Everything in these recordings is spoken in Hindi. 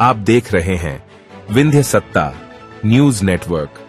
आप देख रहे हैं विंध्य सत्ता न्यूज नेटवर्क।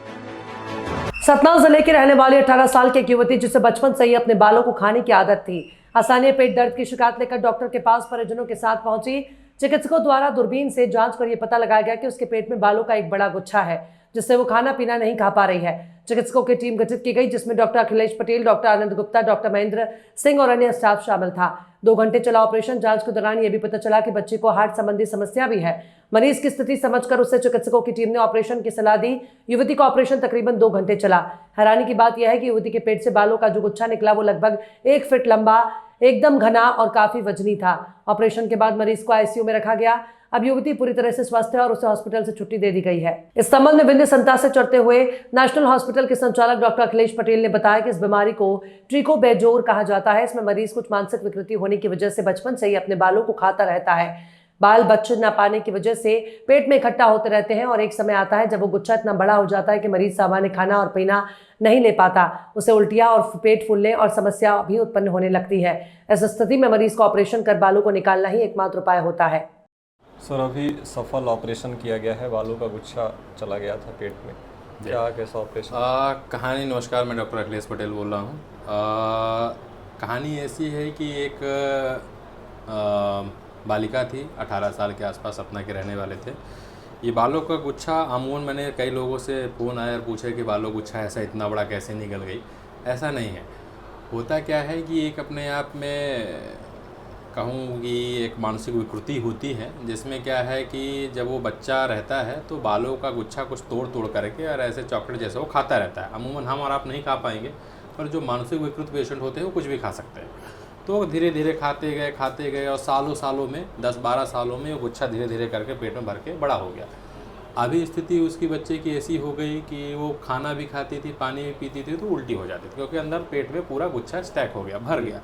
सतना जिले की रहने वाली 18 साल की एक युवती जिसे बचपन से ही अपने बालों को खाने की आदत थी, असानी पेट दर्द की शिकायत लेकर डॉक्टर के पास परिजनों के साथ पहुंची। चिकित्सकों द्वारा दूरबीन से जांच कर यह पता लगाया गया कि उसके पेट में बालों का एक बड़ा गुच्छा है, जिससे वो खाना पीना नहीं खा पा रही है। चिकित्सकों की टीम गठित की गई, जिसमें डॉक्टर अखिलेश पटेल, डॉक्टर आनंद गुप्ता, डॉक्टर महेंद्र सिंह और अन्य स्टाफ शामिल था। 2 घंटे चला ऑपरेशन। जांच के दौरान यह भी पता चला कि बच्चे को हार्ट संबंधी समस्या भी है। मरीज की स्थिति समझकर उसे चिकित्सकों की टीम ने ऑपरेशन की सलाह दी। युवती का ऑपरेशन तकरीबन 2 घंटे चला। हैरानी की बात यह है कि युवती के पेट से बालों का जो गुच्छा निकला वो लगभग 1 फीट लंबा, एकदम घना और काफी वजनी था। ऑपरेशन के बाद मरीज को आईसीयू में रखा गया। अब युवती पूरी तरह से स्वस्थ है और उसे हॉस्पिटल से छुट्टी दे दी गई है। इस संबंध में विंध्य संता से चढ़ते हुए नेशनल हॉस्पिटल के संचालक डॉक्टर अखिलेश पटेल ने बताया कि इस बीमारी को ट्रिकोबेजोर कहा जाता है। इसमें मरीज कुछ मानसिक विकृति होने की वजह से बचपन से ही अपने बालों को खाता रहता है। बाल बच न पाने की वजह से पेट में इकट्ठा होते रहते हैं और एक समय आता है जब वो गुच्छा इतना बड़ा हो जाता है कि मरीज सामान्य खाना और पीना नहीं ले पाता। उसे उल्टियां और पेट फूलने और समस्या भी उत्पन्न होने लगती है। ऐसी स्थिति में मरीज को ऑपरेशन कर बालों को निकालना ही एकमात्र उपाय होता है। सर, अभी सफल ऑपरेशन किया गया है, बालों का गुच्छा चला गया था पेट में, क्या कैसा ऑपरेशन? कहानी, नमस्कार, मैं डॉक्टर अखिलेश पटेल बोल रहा हूँ। कहानी ऐसी है कि एक बालिका थी, 18 साल के आसपास, सतना के रहने वाले थे। ये बालों का गुच्छा अमूमन, मैंने कई लोगों से फ़ोन आया और पूछे कि बालों गुच्छा ऐसा इतना बड़ा कैसे निकल गई। ऐसा नहीं है। होता क्या है कि एक अपने आप में कहूँ कि एक मानसिक विकृति होती है, जिसमें क्या है कि जब वो बच्चा रहता है तो बालों का गुच्छा कुछ तोड़ तोड़ करके और ऐसे चॉकलेट जैसे वो खाता रहता है। अमूमन हम और आप नहीं खा पाएंगे, पर जो मानसिक विकृत पेशेंट होते हैं वो कुछ भी खा सकते हैं। तो धीरे धीरे खाते गए और सालों में 10-12 सालों में वो गुच्छा धीरे धीरे करके पेट में भर के बड़ा हो गया। अभी स्थिति उसकी बच्चे की ऐसी हो गई कि वो खाना भी खाती थी, पानी भी पीती थी तो उल्टी हो जाती थी, क्योंकि अंदर पेट में पूरा गुच्छा स्टैक हो गया, भर गया।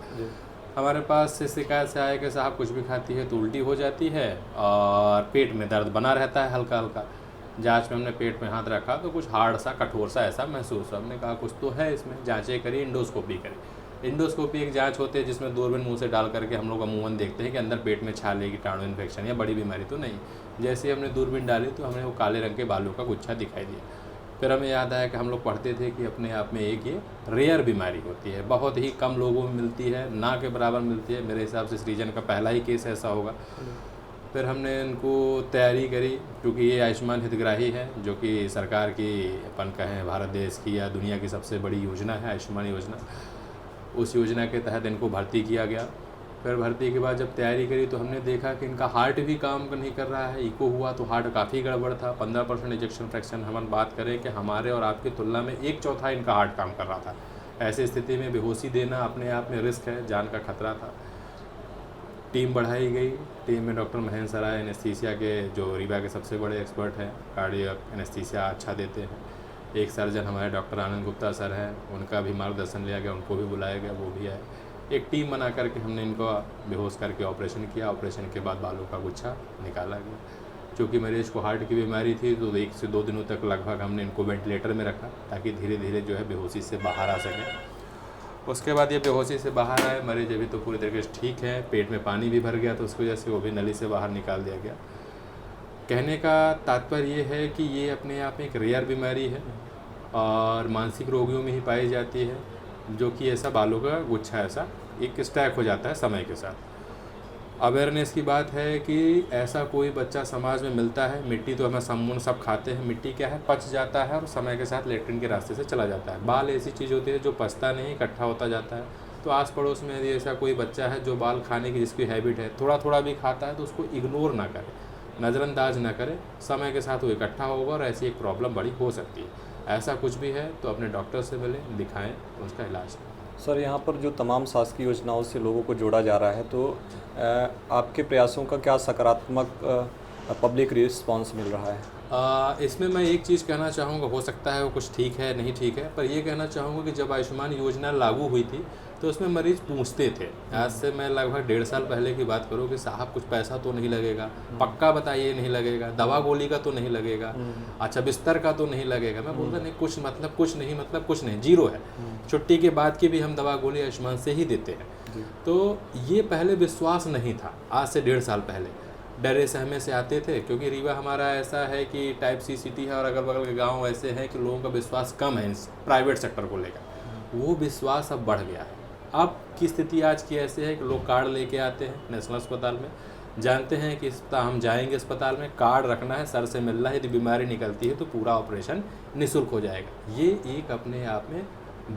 हमारे पास से शिकायत से आया कि साहब कुछ भी खाती है तो उल्टी हो जाती है और पेट में दर्द बना रहता है हल्का हल्का। जांच में हमने पेट में हाथ रखा तो कुछ हार्ड सा, कठोर सा ऐसा महसूस हुआ। हमने कहा कुछ तो है इसमें, जांचें करी, इंडोस्कोपी करी। इंडोस्कोपी एक जांच होती है जिसमें दूरबीन मुंह से डाल करके हम लोग अमूमन देखते हैं कि अंदर पेट में छाले, कीटाणु, इन्फेक्शन या बड़ी बीमारी तो नहीं। जैसे ही हमने दूरबीन डाली तो हमें वो काले रंग के बालों का गुच्छा दिखाई दिया। फिर हमें याद आया कि हम लोग पढ़ते थे कि अपने आप में एक ये रेयर बीमारी होती है, बहुत ही कम लोगों में मिलती है, ना के बराबर मिलती है। मेरे हिसाब से इस रीजन का पहला ही केस ऐसा होगा। फिर हमने इनको तैयारी करी, क्योंकि ये आयुष्मान हितग्राही है, जो कि सरकार की, अपन कहें भारत देश की या दुनिया की सबसे बड़ी योजना है आयुष्मान योजना। उस योजना के तहत इनको भर्ती किया गया। फिर भर्ती के बाद जब तैयारी करी तो हमने देखा कि इनका हार्ट भी काम नहीं कर रहा है। इको हुआ तो हार्ट काफ़ी गड़बड़ था, 15% इजेक्शन फ्रैक्शन। हम बात करें कि हमारे और आपकी तुलना में 1/4 इनका हार्ट काम कर रहा था। ऐसी स्थिति में बेहोशी देना अपने आप में रिस्क है, जान का खतरा था। टीम बढ़ाई गई। टीम में डॉक्टर महेंद्र सर आए, एनेस्थीसिया के, जो रीवा के सबसे बड़े एक्सपर्ट हैं, कार्डियक एनेस्थीसिया अच्छा देते हैं। एक सर्जन हमारे डॉक्टर आनंद गुप्ता सर हैं, उनका भी मार्गदर्शन लिया गया, उनको भी बुलाया गया, वो भी आए। एक टीम बना करके हमने इनको बेहोश करके ऑपरेशन किया। ऑपरेशन के बाद बालों का गुच्छा निकाला गया। क्योंकि मरीज को हार्ट की बीमारी थी तो 1 से 2 दिनों तक लगभग हमने इनको वेंटिलेटर में रखा, ताकि धीरे धीरे जो है बेहोशी से बाहर आ सकें। उसके बाद ये बेहोशी से बाहर आए, मरीज अभी तो पूरी तरीके से ठीक है। पेट में पानी भी भर गया तो उसकी वजह से वो भी नली से बाहर निकाल दिया गया। कहने का तात्पर्य ये है कि ये अपने आप में एक रेयर बीमारी है और मानसिक रोगियों में ही पाई जाती है, जो कि ऐसा बालों का गुच्छा ऐसा एक स्टैक हो जाता है समय के साथ। अवेयरनेस की बात है कि ऐसा कोई बच्चा समाज में मिलता है। मिट्टी तो हमें सम्पूर्ण सब खाते हैं, मिट्टी क्या है, पच जाता है और समय के साथ लेट्रिन के रास्ते से चला जाता है। बाल ऐसी चीज़ होती है जो पचता नहीं, इकट्ठा होता जाता है। तो आस पड़ोस में यदि ऐसा कोई बच्चा है जो बाल खाने की जिसकी हैबिट है, थोड़ा थोड़ा भी खाता है, तो उसको इग्नोर ना करे, नज़रअंदाज ना करे। समय के साथ वो इकट्ठा होगा और ऐसी एक प्रॉब्लम बड़ी हो सकती है। ऐसा कुछ भी है तो अपने डॉक्टर से मिलें, दिखाएं, तो उसका इलाज करें। सर, यहाँ पर जो तमाम शासकीय योजनाओं से लोगों को जोड़ा जा रहा है, तो आपके प्रयासों का क्या सकारात्मक पब्लिक रिस्पांस मिल रहा है? इसमें मैं एक चीज़ कहना चाहूँगा, हो सकता है वो कुछ ठीक है नहीं ठीक है, पर ये कहना चाहूँगा कि जब आयुष्मान योजना लागू हुई थी तो उसमें मरीज़ पूछते थे। आज से मैं लगभग 1.5 साल पहले की बात करूँ कि साहब कुछ पैसा तो नहीं लगेगा, पक्का बताइए नहीं लगेगा, दवा गोली का तो नहीं लगेगा, अच्छा बिस्तर का तो नहीं लगेगा। मैं बोलता नहीं, कुछ मतलब कुछ नहीं, मतलब कुछ नहीं, जीरो है। छुट्टी के बाद की भी हम दवा गोली आयुष्मान से ही देते हैं। तो ये पहले विश्वास नहीं था, आज से 1.5 साल पहले। डरे सहमे से आते थे, क्योंकि रीवा हमारा ऐसा है कि टाइप सी सिटी है और अगल बगल के गांव ऐसे हैं कि लोगों का विश्वास कम है इस प्राइवेट सेक्टर को लेकर। वो विश्वास अब बढ़ गया है। अब की स्थिति आज की ऐसे है कि लोग कार्ड लेके आते हैं नेशनल अस्पताल में, जानते हैं कि हम जाएंगे अस्पताल में, कार्ड रखना है, सर से मिलना है, यदि बीमारी निकलती है तो पूरा ऑपरेशन निःशुल्क हो जाएगा। ये एक अपने आप में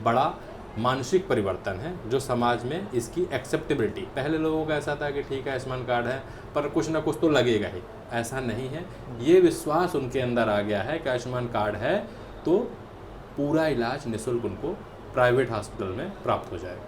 बड़ा मानसिक परिवर्तन है जो समाज में इसकी एक्सेप्टेबिलिटी, पहले लोगों का ऐसा था कि ठीक है आयुष्मान कार्ड है पर कुछ ना कुछ तो लगेगा ही, ऐसा नहीं है। ये विश्वास उनके अंदर आ गया है कि आयुष्मान कार्ड है तो पूरा इलाज निःशुल्क उनको प्राइवेट हॉस्पिटल में प्राप्त हो जाएगा।